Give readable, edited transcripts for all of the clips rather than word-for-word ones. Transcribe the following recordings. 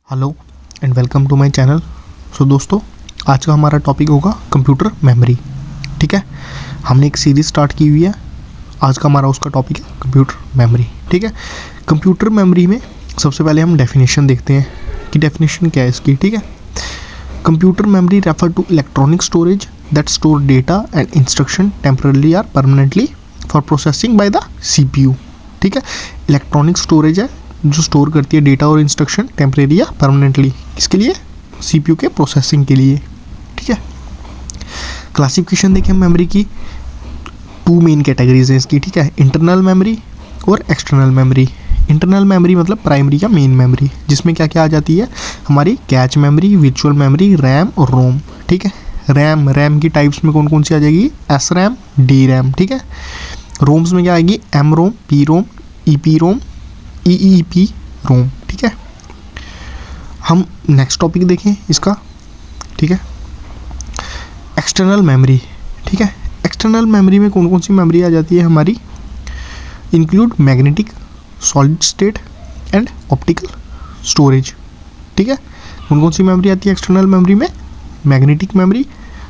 Hello and welcome to my channel. So दोस्तों, आज का हमारा टॉपिक होगा कंप्यूटर मेमोरी। ठीक है, हमने एक सीरीज़ स्टार्ट की हुई है। आज का हमारा उसका टॉपिक है कंप्यूटर मेमोरी। ठीक है, कंप्यूटर मेमोरी में सबसे पहले हम डेफिनेशन देखते हैं कि डेफिनेशन क्या है इसकी। ठीक है, computer memory refer to electronic storage that store data and instruction temporarily or permanently for processing by the CPU। ठीक है, इलेक्ट्रॉनिक स्टोरेज है जो स्टोर करती है डेटा और इंस्ट्रक्शन टेम्परेरी या परमानेंटली, किसके लिए? CPU के प्रोसेसिंग के लिए। ठीक है, क्लासिफिकेशन देखें मेमोरी की, टू मेन कैटेगरीज हैं इसकी। ठीक है, इंटरनल मेमोरी और एक्सटर्नल मेमोरी। इंटरनल मेमोरी मतलब प्राइमरी या मेन मेमोरी, जिसमें क्या क्या आ जाती है हमारी cache memory, virtual memory, RAM और रोम। ठीक है, रैम की टाइप्स में कौन कौन सी आ जाएगी? SRAM, DRAM। ठीक है, रोम्स में क्या आएगी? MROM, PROM, EPROM, EEP रोम। ठीक है, हम नेक्स्ट टॉपिक देखें इसका। ठीक है, एक्सटर्नल मेमोरी। ठीक है, एक्सटर्नल मेमोरी में कौन कौन सी मेमोरी आ जाती है हमारी? Include magnetic, solid state and optical storage. ठीक है, कौन कौन सी मेमोरी आती है एक्सटर्नल मेमोरी में? Magnetic memory,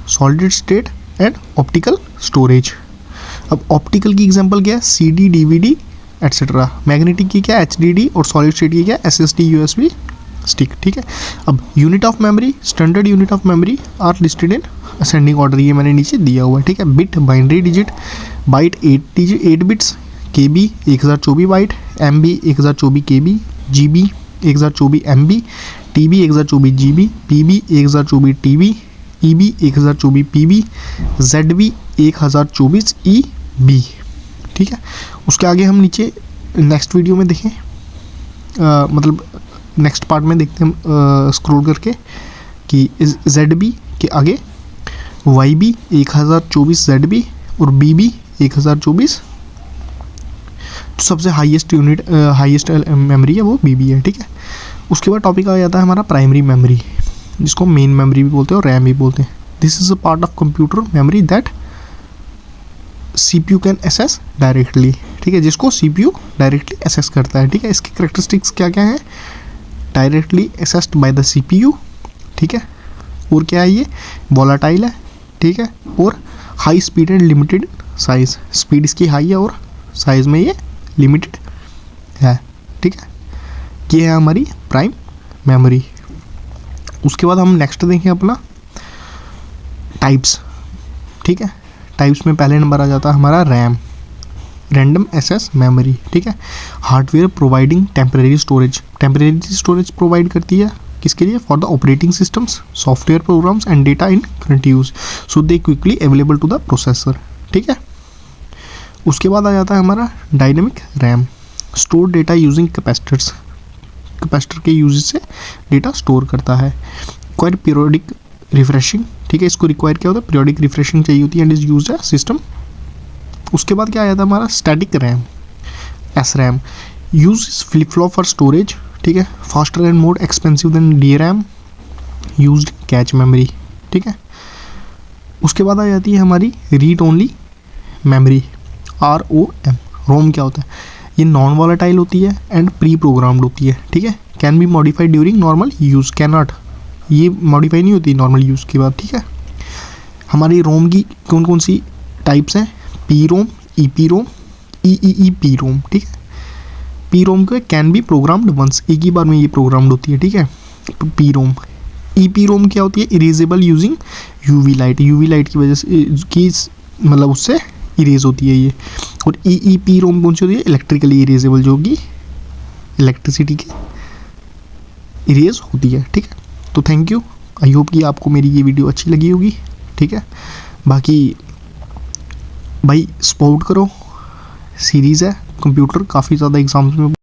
solid state and optical storage. अब ऑप्टिकल की एग्जांपल क्या है? CD, DVD etcetera. मैग्नेटिक की क्या? HDD और सॉलिड स्टेट की क्या? SSD, USB stick. ठीक है, अब unit of memory, standard unit of memory are listed in ascending order, ये मैंने नीचे दिया हुआ है। ठीक है, bit, binary digit, byte 8 bits, KB 1024 byte, MB 1024 KB, GB 1024 MB, TB 1024 GB, PB 1024 TB, EB 1024 PB, ZB 1024 EB। ठीक है, उसके आगे हम नीचे नेक्स्ट वीडियो में देखें, मतलब नेक्स्ट पार्ट में देखते हैं स्क्रॉल करके कि ZB के आगे YB 1024 ZB और BB 1024, तो सबसे हाईएस्ट मेमोरी है वो BB है। ठीक है, उसके बाद टॉपिक आ जाता है हमारा प्राइमरी मेमोरी, जिसको मेन मेमोरी भी बोलते हैं और रैम भी बोलते हैं। This is a part of computer memory that CPU can access directly. ठीक है, जिसको CPU डायरेक्टली एसेस करता है। ठीक है, इसकी करेक्टरिस्टिक्स क्या क्या हैं? Directly assessed bye the CPU। ठीक है, और क्या है? ये वोलाटाइल है। ठीक है, और high speed and limited size. Speed इसकी हाई है और साइज में ये लिमिटेड है। ठीक है, ये है हमारी प्राइम मेमोरी। उसके बाद हम नेक्स्ट देखें अपना टाइप्स। ठीक है, टाइप्स में पहले नंबर आ जाता है हमारा रैम, रैंडम एक्सेस मेमोरी। ठीक है, hardware providing temporary storage. Temporary storage provide करती है किसके लिए? For the operating systems, software programs and data in current use, so they quickly available to the processor. ठीक है, उसके बाद आ जाता है हमारा dynamic RAM, store data using capacitors. Capacitor के यूज से डेटा स्टोर करता है। Require periodic refreshing. ठीक है, इसको रिक्वायर क्या होता है? पीरियोडिक रिफ्रेशिंग चाहिए होती है and is used as system. उसके बाद क्या आया था हमारा? Static RAM, SRAM, use flip flop for storage. ठीक है, faster and more expensive than DRAM, used cache memory. ठीक है, उसके बाद आ जाती है हमारी read only memory, ROM। ROM क्या होता है? ये नॉन वॉलेटाइल होती है एंड प्री प्रोग्राम्ड होती है। ठीक है, can be modified during normal use, can not, ये मॉडिफाई नहीं होती नॉर्मल यूज़ के बाद। ठीक है, हमारी रोम की कौन कौन सी टाइप्स हैं? PROM, EPROM, EEP रोम। ठीक है, PROM को कैन बी प्रोग्राम्ड वंस, एक ही बार में ये प्रोग्राम्ड होती है। ठीक है, PROM। EPROM क्या होती है? Erasable using UV light, UV light की वजह से की मतलब उससे इरेज होती है ये। और EEP रोम कौन सी होती है? इलेक्ट्रिकली इरेजेबल, जो कि इलेक्ट्रिसिटी के इरेज होती है। ठीक है, तो थैंक यू, आई होप कि आपको मेरी ये वीडियो अच्छी लगी होगी। ठीक है, बाकी भाई सपोर्ट करो, सीरीज़ है कंप्यूटर, काफ़ी ज़्यादा एग्जाम्स में